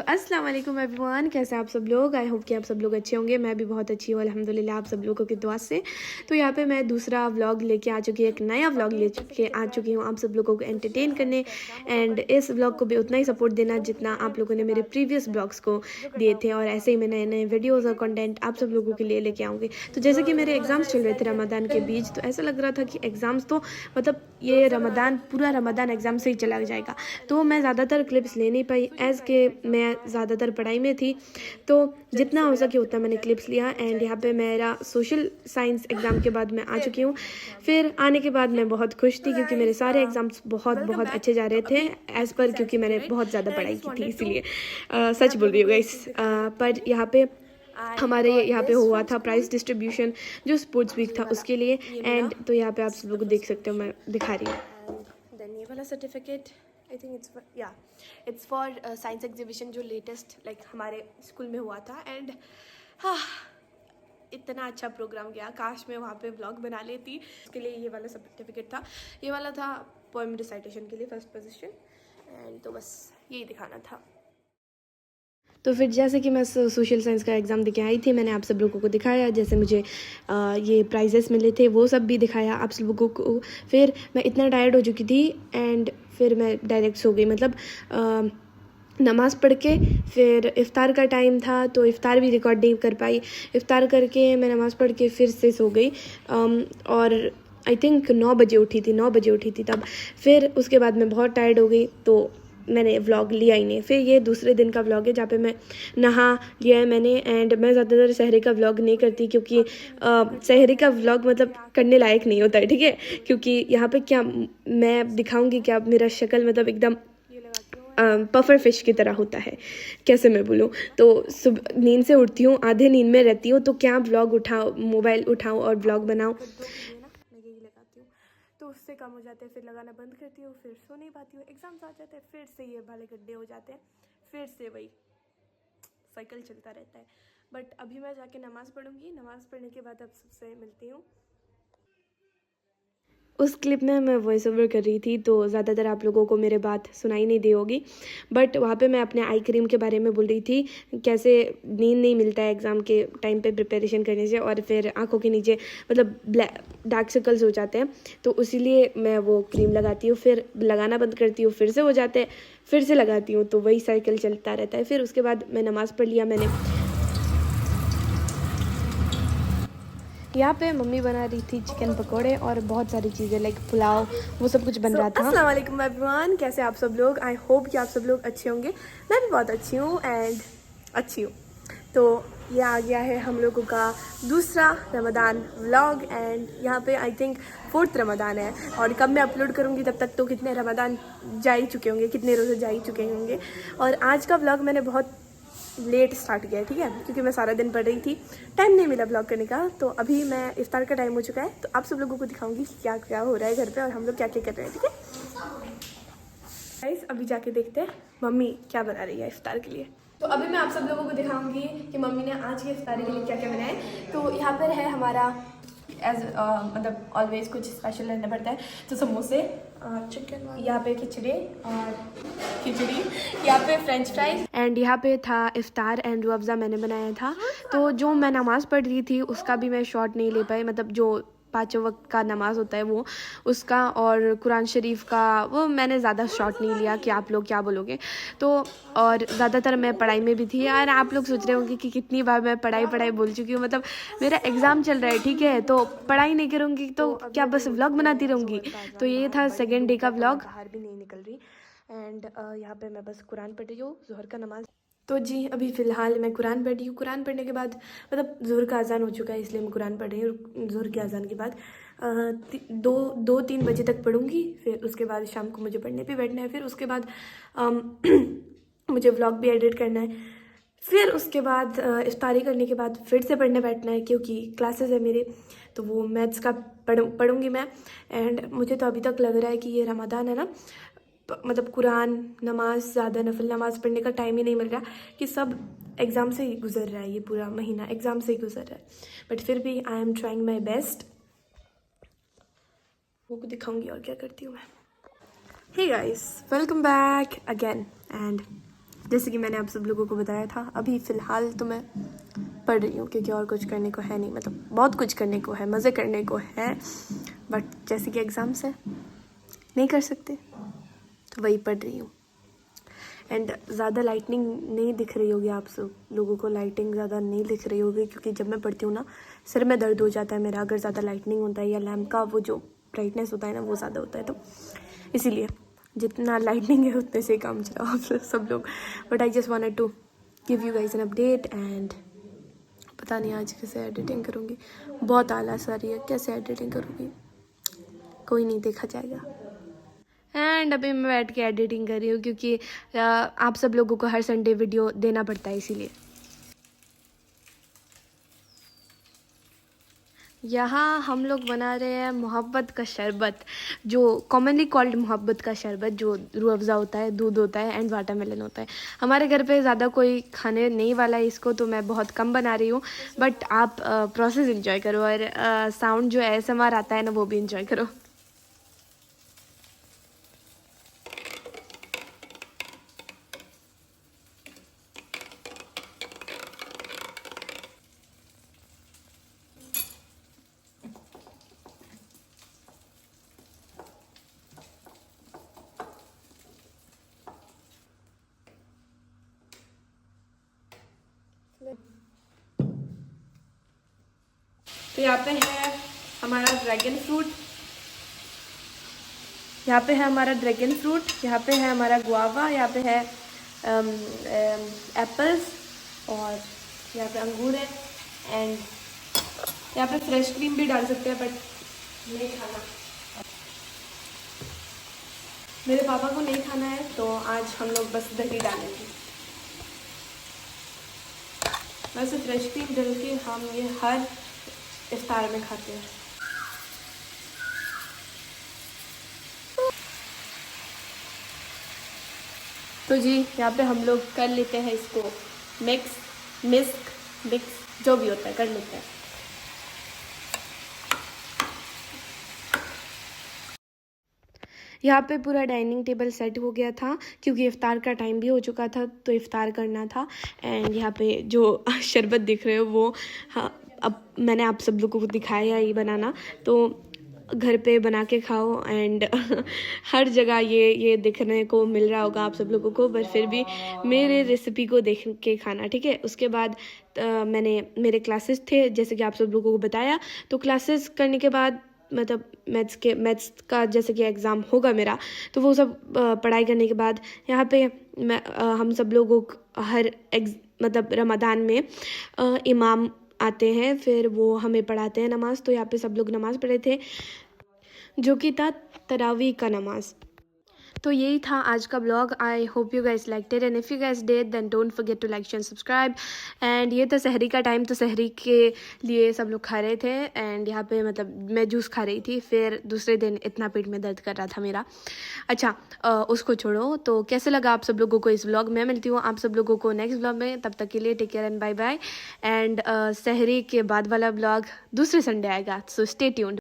तो अस्सलाम वालेकुम एवरीवन, कैसे आप सब लोग। आई होप कि आप सब लोग अच्छे होंगे। मैं भी बहुत अच्छी हूँ अल्हम्दुलिल्लाह, आप सब लोगों की दुआ से। तो यहाँ पे मैं दूसरा व्लॉग लेके आ चुकी हूँ, एक नया व्लॉग लेके आ चुकी हूँ आप सब लोगों को एंटरटेन करने। एंड इस व्लॉग को भी उतना ही सपोर्ट देना जितना आप लोगों ने मेरे प्रीवियस ब्लॉग्स को दिए थे, और ऐसे ही मैं नए नए वीडियोज़ और कंटेंट आप सब लोगों के लिए लेके आऊँगी। तो जैसे कि मेरे एग्ज़ाम्स चल रहे थे रमज़ान के बीच, तो ऐसा लग रहा था कि एग्ज़ाम्स तो मतलब ये रमज़ान पूरा रमज़ान एग्ज़ाम से ही चला जाएगा। तो मैं ज़्यादातर क्लिप्स ले नहीं पाई, एज़ के मैं ज़्यादातर पढ़ाई में थी, तो जितना हो सके उतना मैंने क्लिप्स लिया। एंड यहाँ पे मेरा सोशल साइंस एग्ज़ाम के बाद मैं आ चुकी हूँ। फिर आने के बाद मैं बहुत खुश थी क्योंकि मेरे सारे एग्ज़ाम्स बहुत बहुत अच्छे जा रहे थे एज़ पर, क्योंकि मैंने बहुत ज़्यादा पढ़ाई की थी, इसीलिए सच बोल रही हूँ गाइस। पर यहाँ पे हमारे यहाँ पे हुआ था प्राइज़ डिस्ट्रीब्यूशन जो स्पोर्ट्स वीक था उसके लिए। एंड तो यहाँ पे आप सब लोग देख सकते हो, मैं दिखा रही हूँ। देन ये वाला certificate, I think it's for science exhibition जो लेटेस्ट हमारे स्कूल में हुआ था। एंड हाँ, इतना अच्छा प्रोग्राम गया, काश मैं वहाँ पे व्लॉग बना लेती। इसके लिए ये वाला सर्टिफिकेट था, ये वाला था पोएम रिसाइटेशन के लिए फर्स्ट पोजीशन। एंड तो बस यही दिखाना था। तो फिर जैसे कि मैं सोशल साइंस का एग्ज़ाम देके आई थी, मैंने आप सब लोगों को दिखाया जैसे मुझे ये प्राइजेस मिले थे, वो सब भी दिखाया आप सब लोगों को। फिर मैं इतना टायर्ड हो चुकी थी एंड फिर मैं डायरेक्ट सो गई। मतलब नमाज़ पढ़ के फिर इफ़्तार का टाइम था, तो इफ़्तार भी रिकॉर्ड नहीं कर पाई। इफ़्तार करके मैं नमाज़ पढ़ के फिर से सो गई। और आई थिंक 9 बजे उठी थी तब। फिर उसके बाद मैं बहुत टायर्ड हो गई, तो मैंने व्लॉग लिया ही नहीं। फिर ये दूसरे दिन का व्लॉग है जहाँ पे मैं नहा लिया है मैंने। एंड मैं ज़्यादातर सहरी का व्लॉग नहीं करती क्योंकि सहरी का व्लॉग मतलब करने लायक नहीं होता है, ठीक है। क्योंकि यहाँ पे क्या मैं दिखाऊंगी, क्या मेरा शक्ल मतलब एकदम पफर फिश की तरह होता है, कैसे मैं बोलूँ। तो सुबह नींद से उठती हूँ, आधे नींद में रहती हूँ, तो क्या व्लॉग उठाओ, मोबाइल उठाऊँ और व्लॉग बनाऊँ। मैं यही लगाती हूँ तो उससे कम हो जाते हैं, फिर लगाना बंद करती हूँ, फिर सो नहीं पाती हूँ, एग्जाम्स आ जाते हैं, फिर से ये भाले गड्ढे हो जाते हैं, फिर से वही साइकिल चलता रहता है। बट अभी मैं जाके नमाज़ पढ़ूंगी, नमाज़ पढ़ने के बाद अब सबसे मिलती हूँ। उस क्लिप में मैं वॉइस ओवर कर रही थी, तो ज़्यादातर आप लोगों को मेरे बात सुनाई नहीं दी होगी। बट वहाँ पे मैं अपने आई क्रीम के बारे में बोल रही थी, कैसे नींद नहीं मिलता है एग्ज़ाम के टाइम पे प्रिपरेशन करने से, और फिर आंखों के नीचे मतलब डार्क सर्कल्स हो जाते हैं, तो इसीलिए मैं वो क्रीम लगाती हूँ, फिर लगाना बंद करती हूँ, फिर से हो जाते हैं, फिर से लगाती हूँ, तो वही साइकिल चलता रहता है। फिर उसके बाद मैं नमाज़ पढ़ लिया मैंने। यहाँ पे मम्मी बना रही थी चिकन पकोड़े और बहुत सारी चीज़ें लाइक पुलाव, वो सब कुछ बन रहा था। अस्सलाम वालेकुम एवरीवन, कैसे आप सब लोग। आई होप कि आप सब लोग अच्छे होंगे। मैं भी बहुत अच्छी हूँ एंड अच्छी हूँ। तो ये आ गया है हम लोगों का दूसरा रमज़ान व्लॉग। एंड यहाँ पे आई थिंक 4th रमज़ान है, और कब मैं अपलोड करूँगी तब तक तो कितने रमज़ान जा ही चुके होंगे, कितने रोज़े जा ही चुके होंगे। और आज का व्लॉग मैंने बहुत लेट स्टार्ट किया है, ठीक है, क्योंकि मैं सारा दिन पढ़ रही थी, टाइम नहीं मिला ब्लॉग करने का। तो अभी मैं इफ्तार का टाइम हो चुका है, तो आप सब लोगों को दिखाऊंगी क्या क्या हो रहा है घर पे और हम लोग क्या क्या कर रहे हैं, ठीक है गाइस। अभी जाके देखते हैं मम्मी क्या बना रही है इफ्तार के लिए। तो अभी मैं आप सब लोगों को दिखाऊंगी कि मम्मी ने आज के इफ्तार के लिए क्या क्या बनाया है। तो यहाँ पर है हमारा मतलब ऑलवेज कुछ स्पेशल रहना पड़ता है, तो समोसे, चिकन, यहाँ पे खिचड़ी, यहाँ पे फ्रेंच फ्राइज, एंड यहाँ पे था इफ्तार एंड रूह अफ़ज़ा मैंने बनाया था। तो जो मैं नमाज़ पढ़ रही थी उसका भी मैं शॉर्ट नहीं ले पाई, मतलब जो 5 वक्त का नमाज होता है वो उसका, और कुरान शरीफ का वो मैंने ज़्यादा शॉर्ट नहीं लिया कि आप लोग क्या बोलोगे। तो और ज़्यादातर मैं पढ़ाई में भी थी यार। आप लोग सोच रहे होंगे कि कितनी बार मैं पढ़ाई बोल चुकी हूँ, मतलब मेरा एग्ज़ाम चल रहा है, ठीक है, तो पढ़ाई नहीं करूँगी तो क्या बस व्लॉग बनाती रहूँगी। तो ये था सेकेंड डे का व्लॉग। बाहर भी नहीं निकल रही एंड यहाँ पे मैं बस कुरान पढ़ रही हूँ, ज़ोहर का नमाज। तो जी अभी फ़िलहाल मैं कुरान पढ़ रही हूँ। कुरान पढ़ने के बाद मतलब ज़ोहर का अज़ान हो चुका है, इसलिए मैं कुरान पढ़ रही हूँ। ज़ोहर के अज़ान के बाद 2-3 बजे तक पढ़ूँगी, फिर उसके बाद शाम को मुझे पढ़ने भी बैठना है। फिर उसके बाद मुझे व्लॉग भी एडिट करना है। फिर उसके बाद इफ्तारी करने के बाद फिर से पढ़ने बैठना है, क्योंकि क्लासेस है मेरे, तो वो मैथ्स का पढ़ूँगी मैं। एंड मुझे तो अभी तक लग रहा है कि ये रमज़ान है ना, मतलब कुरान, नमाज, ज़्यादा नफल नमाज पढ़ने का टाइम ही नहीं मिल रहा, कि सब एग्ज़ाम से ही गुजर रहा है, ये पूरा महीना एग्ज़ाम से ही गुजर रहा है। बट फिर भी I am trying my best. वो को दिखाऊंगी और क्या करती हूँ मैं। Hey guys, welcome back again. And जैसे कि मैंने आप सब लोगों को बताया था, अभी फ़िलहाल तो मैं पढ़ रही हूँ क्योंकि और कुछ करने को है नहीं, मतलब बहुत कुछ करने को है, मज़े करने को है, बट जैसे कि एग्ज़ाम्स है नहीं कर सकते, तो वही पढ़ रही हूँ। एंड ज़्यादा लाइटनिंग नहीं दिख रही होगी आप सब लोगों को, लाइटिंग ज़्यादा नहीं दिख रही होगी क्योंकि जब मैं पढ़ती हूँ ना सिर में दर्द हो जाता है मेरा, अगर ज़्यादा लाइटनिंग होता है या लैम्प का वो जो ब्राइटनेस होता है ना वो ज़्यादा होता है, तो इसीलिए जितना लाइटनिंग है उतने से काम चलाओ आप सब लोग। But I just wanted to give you guys an update. And पता नहीं आज कैसे एडिटिंग करूँगी, बहुत आलस आ रही है, कैसे एडिटिंग करूँगी, कोई नहीं, देखा जाएगा। एंड अभी मैं बैठ के एडिटिंग कर रही हूँ क्योंकि आप सब लोगों को हर संडे वीडियो देना पड़ता है, इसीलिए। यहाँ हम लोग बना रहे हैं मोहब्बत का शरबत, जो कॉमनली कॉल्ड मोहब्बत का शरबत, जो रूह अफ़ज़ा होता है, दूध होता है एंड वाटरमेलन होता है। हमारे घर पे ज़्यादा कोई खाने नहीं वाला है इसको, तो मैं बहुत कम बना रही हूँ, बट आप प्रोसेस इन्जॉय करो और साउंड जो ASMR आता है ना वो भी इन्जॉय करो। तो यहाँ पे है हमारा ड्रैगन फ्रूट, यहाँ पे है हमारा ड्रैगन फ्रूट, यहाँ पे है हमारा गुआवा, यहाँ पे है एप्पल्स और यहाँ पे अंगूर है। एंड यहाँ पे फ्रेश क्रीम भी डाल सकते हैं बट नहीं खाना, मेरे पापा को नहीं खाना है, तो आज हम लोग बस दही डालेंगे। वैसे फ्रेश क्रीम डाल के हम ये हर इफ्तार में खाते हैं। तो जी यहाँ पे हम लोग कर लेते हैं इसको मिक्स जो भी होता है कर लेते हैं। यहाँ पे पूरा डाइनिंग टेबल सेट हो गया था क्योंकि इफ़्तार का टाइम भी हो चुका था, तो इफ़्तार करना था। एंड यहाँ पे जो शरबत दिख रहे हो वो, हाँ, अब मैंने आप सब लोगों को दिखाया ही बनाना, तो घर पे बना के खाओ। एंड हर जगह ये देखने को मिल रहा होगा आप सब लोगों को, पर फिर भी मेरे रेसिपी को देख के खाना, ठीक है। उसके बाद मेरे क्लासेस थे जैसे कि आप सब लोगों को बताया, तो क्लासेस करने के बाद मतलब मैथ्स का जैसे कि एग्ज़ाम होगा मेरा, तो वो सब पढ़ाई करने के बाद यहाँ पे हम सब लोगों हर मतलब रमज़ान में इमाम आते हैं, फिर वो हमें पढ़ाते हैं नमाज़। तो यहाँ पे सब लोग नमाज़ पढ़े थे जो कि था तरावी का नमाज। तो यही था आज का blog. I hope you guys liked it, and if you guys did then don't forget to like share subscribe. And ये था सहरी का टाइम, तो सहरी के लिए सब लोग खा रहे थे। एंड यहाँ पे मतलब मैं जूस खा रही थी, फिर दूसरे दिन इतना पेट में दर्द कर रहा था मेरा। अच्छा उसको छोड़ो, तो कैसे लगा आप सब लोगों को इस ब्लॉग में। मिलती हूँ आप सब लोगों को नेक्स्ट ब्लॉग में, तब तक के लिए take care and bye bye. And सहरी के बाद वाला ब्लॉग दूसरे संडे आएगा, सो स्टे ट्यून्ड।